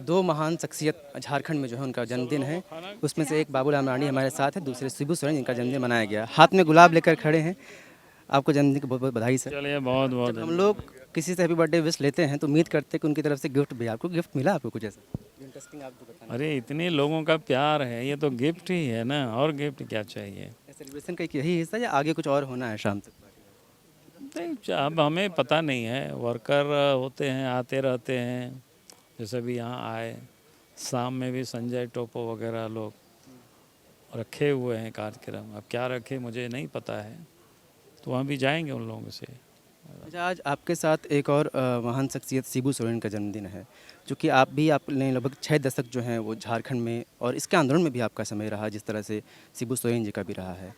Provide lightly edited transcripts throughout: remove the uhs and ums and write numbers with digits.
दो महान शख्सियत झारखंड में जो है उनका जन्मदिन है। उसमें से एक बाबूलाल मरांडी हमारे साथ है, दूसरे शिबू सोरेन जिनका जन्मदिन मनाया गया। हाथ में गुलाब लेकर खड़े हैं। आपको जन्मदिन की बहुत बहुत बधाई सर। चलिए बहुत बहुत जब हम लोग किसी से हैप्पी बर्थडे विश लेते हैं तो उम्मीद करते हैं कि उनकी तरफ से गिफ्ट भी। आपको गिफ्ट मिला? आपको कुछ ऐसा इंटरेस्टिंग आपको बताना? अरे इतने लोगों का प्यार है, ये तो गिफ्ट ही है ना, और गिफ्ट क्या चाहिए। सेलिब्रेशन का एक यही हिस्सा या आगे कुछ और होना है शाम तक? नहीं, अब हमें पता नहीं है, वर्कर होते हैं, आते रहते हैं, जैसे भी यहाँ आए। शाम में भी संजय टोपो वगैरह लोग रखे हुए हैं कार्यक्रम। अब क्या रखे मुझे नहीं पता है, तो वहाँ भी जाएंगे उन लोगों से। अच्छा, आज आपके साथ एक और महान शख्सियत शिबू सोरेन का जन्मदिन है, चूँकि आपने लगभग 6 दशक जो हैं वो झारखंड में और इसके आंदोलन में भी आपका समय रहा, जिस तरह से शिबू सोरेन जी का भी रहा है।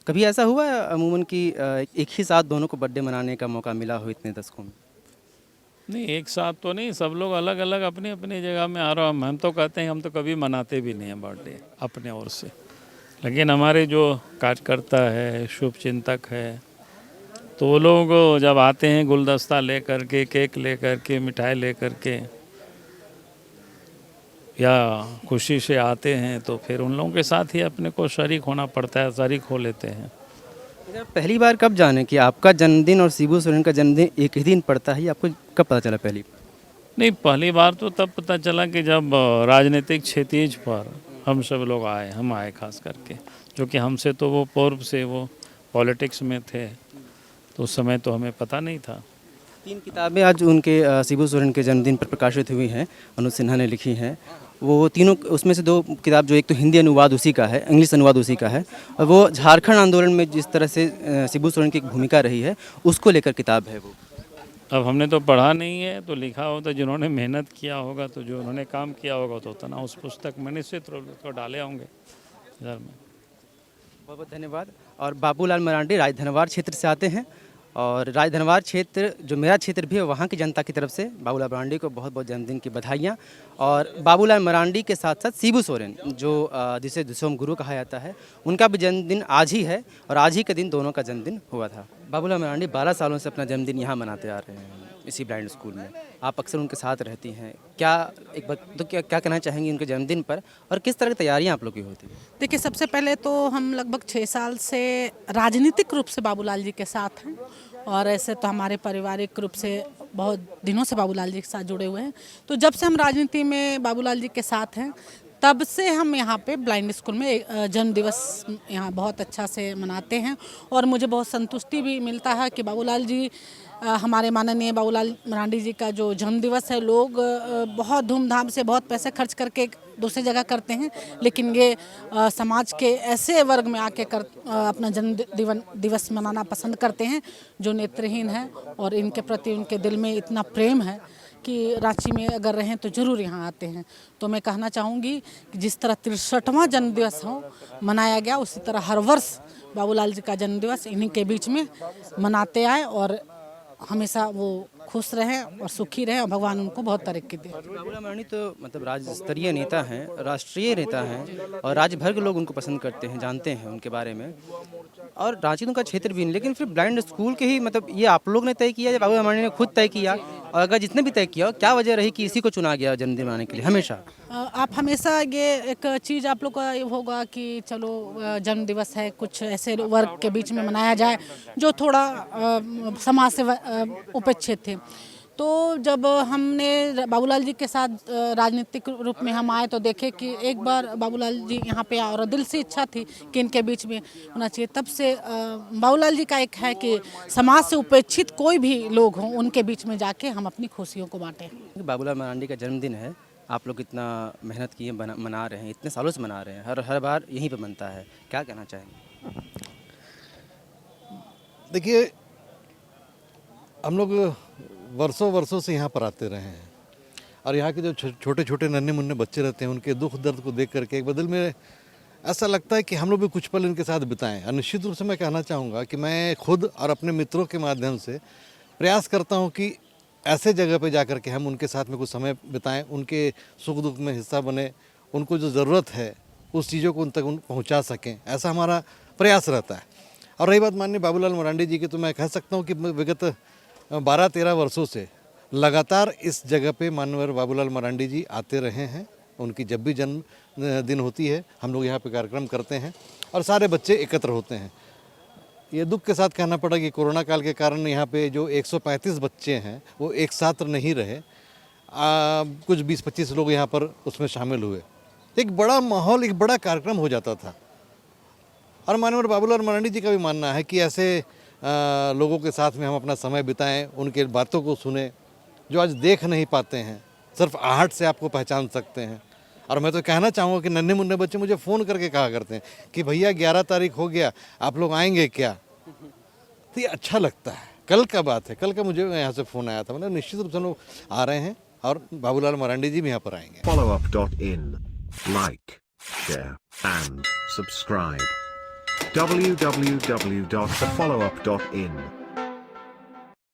कभी ऐसा हुआ है अमूमन कि एक ही साथ दोनों को बर्थडे मनाने का मौका मिला हो इतने दशकों में? नहीं, एक साथ तो नहीं, सब लोग अलग अलग अपनी अपनी जगह में। आ रहा हूँ, हम तो कहते हैं हम तो कभी मनाते भी नहीं हैं बर्थडे अपने ओर से, लेकिन हमारे जो कार्यकर्ता है, शुभ चिंतक है, तो वो लोग जब आते हैं गुलदस्ता ले कर के, केक ले कर के, मिठाई ले कर के, या खुशी से आते हैं, तो फिर उन लोगों के साथ ही अपने को शरीक होना पड़ता है, शरीक हो लेते हैं। अच्छा, पहली बार कब जाने कि आपका जन्मदिन और शिबू सोरेन का जन्मदिन एक ही दिन पड़ता है? ये आपको कब पता चला पहली बार? नहीं, पहली बार तो तब पता चला कि जब राजनीतिक क्षितिज पर हम सब लोग आए, हम आए खास करके, जो कि हमसे तो वो पूर्व से वो पॉलिटिक्स में थे, तो उस समय तो हमें पता नहीं था। 3 किताबें आज उनके शिबू सोरेन के जन्मदिन पर प्रकाशित हुई हैं, अनुज सिन्हा ने लिखी हैं। वो तीनों, उसमें से 2 किताब, जो एक तो हिंदी अनुवाद उसी का है, इंग्लिश अनुवाद उसी का है, और वो झारखंड आंदोलन में जिस तरह से शिबू सोरेन की एक भूमिका रही है, उसको लेकर किताब है वो। अब हमने तो पढ़ा नहीं है, तो लिखा होता, जिन्होंने मेहनत किया होगा, तो जो उन्होंने काम किया होगा, तो उतना उस पुस्तक में निश्चित रूप से डाले होंगे घर में। बहुत बहुत धन्यवाद। और बाबूलाल मरांडी राजधनवार क्षेत्र से आते हैं, और राजधनवार क्षेत्र जो मेरा क्षेत्र भी है, वहाँ की जनता की तरफ से बाबूलाल मरांडी को बहुत बहुत जन्मदिन की बधाइयाँ। और बाबूलाल मरांडी के साथ साथ शिबू सोरेन, जो जिसे दिसोम गुरु कहा जाता है, उनका भी जन्मदिन आज ही है, और आज ही के दिन दोनों का जन्मदिन हुआ था। बाबूलाल मरांडी 12 सालों से अपना जन्मदिन यहाँ मनाते आ रहे हैं, इसी ब्लाइंड स्कूल में। आप अक्सर उनके साथ रहती हैं, क्या एक बार तो क्या कहना चाहेंगी उनके जन्मदिन पर, और किस तरह की तैयारियाँ आप लोग की होती हैं? देखिए, सबसे पहले तो हम लगभग 6 साल से राजनीतिक रूप से बाबूलाल जी के साथ हैं, और ऐसे तो हमारे पारिवारिक रूप से बहुत दिनों से बाबूलाल जी के साथ जुड़े हुए हैं। तो जब से हम राजनीति में बाबूलाल जी के साथ हैं, तब से हम यहाँ पे ब्लाइंड स्कूल में जन्म दिवस यहाँ बहुत अच्छा से मनाते हैं, और मुझे बहुत संतुष्टि भी मिलता है कि बाबूलाल जी, हमारे माननीय बाबूलाल मरांडी जी का जो जन्म दिवस है, लोग बहुत धूमधाम से, बहुत पैसे खर्च करके दूसरी जगह करते हैं, लेकिन ये समाज के ऐसे वर्ग में आके अपना जन्म दिवस मनाना पसंद करते हैं जो नेत्रहीन है, और इनके प्रति उनके दिल में इतना प्रेम है कि रांची में अगर रहें तो ज़रूर यहाँ आते हैं। तो मैं कहना चाहूँगी कि जिस तरह 63वां जन्मदिवस हो मनाया गया, उसी तरह हर वर्ष बाबूलाल जी का जन्मदिवस इन्हीं के बीच में मनाते आए, और हमेशा वो खुश रहें और सुखी रहें, और भगवान उनको बहुत तरक्की दे। बाबूलाल मरांडी तो मतलब राज्य स्तरीय नेता हैं, राष्ट्रीय नेता हैं, और राज्य भर के लोग उनको पसंद करते हैं, जानते हैं उनके बारे में, और रांची तो उनका क्षेत्र भी नहीं। लेकिन फिर ब्लाइंड स्कूल के ही, मतलब ये आप लोग ने तय किया या बाबूलाल मरांडी ने खुद तय किया? और अगर जितने भी तय किया, क्या वजह रही कि इसी को चुना गया जन्मदिन मनाने के लिए हमेशा? आप हमेशा ये एक चीज़ आप लोग का ये होगा कि चलो जन्म दिवस है, कुछ ऐसे वर्ग के बीच में मनाया जाए जो थोड़ा समाज से उपेक्षित थे। तो जब हमने बाबूलाल जी के साथ राजनीतिक रूप में हम आए, तो देखे कि एक बार बाबूलाल जी यहाँ पे आए, और दिल से इच्छा थी कि इनके बीच में होना चाहिए। तब से बाबूलाल जी का एक है कि समाज से उपेक्षित कोई भी लोग हों, उनके बीच में जाके हम अपनी खुशियों को बांटें। बाबूलाल मरांडी का जन्मदिन है, आप लोग इतना मेहनत किए मना रहे हैं, इतने सालों से मना रहे हैं, हर बार यहीं पे बनता है, क्या कहना चाहेंगे? देखिए, हम लोग वर्षों वर्षों से यहाँ पर आते रहे हैं, और यहाँ के जो छोटे छोटे नन्हे मुन्ने बच्चे रहते हैं, उनके दुख दर्द को देख करके एक बदल में ऐसा लगता है कि हम लोग भी कुछ पल इनके साथ बिताएं। और निश्चित रूप से मैं कहना चाहूँगा कि मैं खुद और अपने मित्रों के माध्यम से प्रयास करता हूँ कि ऐसे जगह पे जाकर के हम उनके साथ में कुछ समय बिताएं, उनके सुख दुख में हिस्सा बने, उनको जो ज़रूरत है उस चीज़ों को उन तक पहुँचा सकें, ऐसा हमारा प्रयास रहता है। और रही बात माननीय बाबूलाल मरांडी जी की, तो मैं कह सकता हूँ कि विगत 12-13 वर्षों से लगातार इस जगह पे माननीय बाबूलाल मरांडी जी आते रहे हैं। उनकी जब भी जन्म दिन होती है हम लोग यहाँ पे कार्यक्रम करते हैं और सारे बच्चे एकत्र होते हैं। ये दुख के साथ कहना पड़ा कि कोरोना काल के कारण यहाँ पे जो 135 बच्चे हैं वो एक साथ नहीं रहे। कुछ 20-25 लोग यहाँ पर उसमें शामिल हुए। एक बड़ा माहौल, एक बड़ा कार्यक्रम हो जाता था। और माननीय बाबूलाल मरांडी जी का भी मानना है कि ऐसे लोगों के साथ में हम अपना समय बिताएं, उनके बातों को सुने जो आज देख नहीं पाते हैं, सिर्फ आहट से आपको पहचान सकते हैं। और मैं तो कहना चाहूँगा कि नन्हे मुन्ने बच्चे मुझे फ़ोन करके कहा करते हैं कि भैया 11 तारीख हो गया, आप लोग आएंगे क्या? तो ये अच्छा लगता है। कल का बात है, कल का मुझे यहाँ से फ़ोन आया था, मतलब निश्चित रूप से लोग आ रहे हैं और बाबूलाल मरांडी जी भी यहाँ पर आएंगे। Followup.in, like, share and subscribe. www.thefollowup.in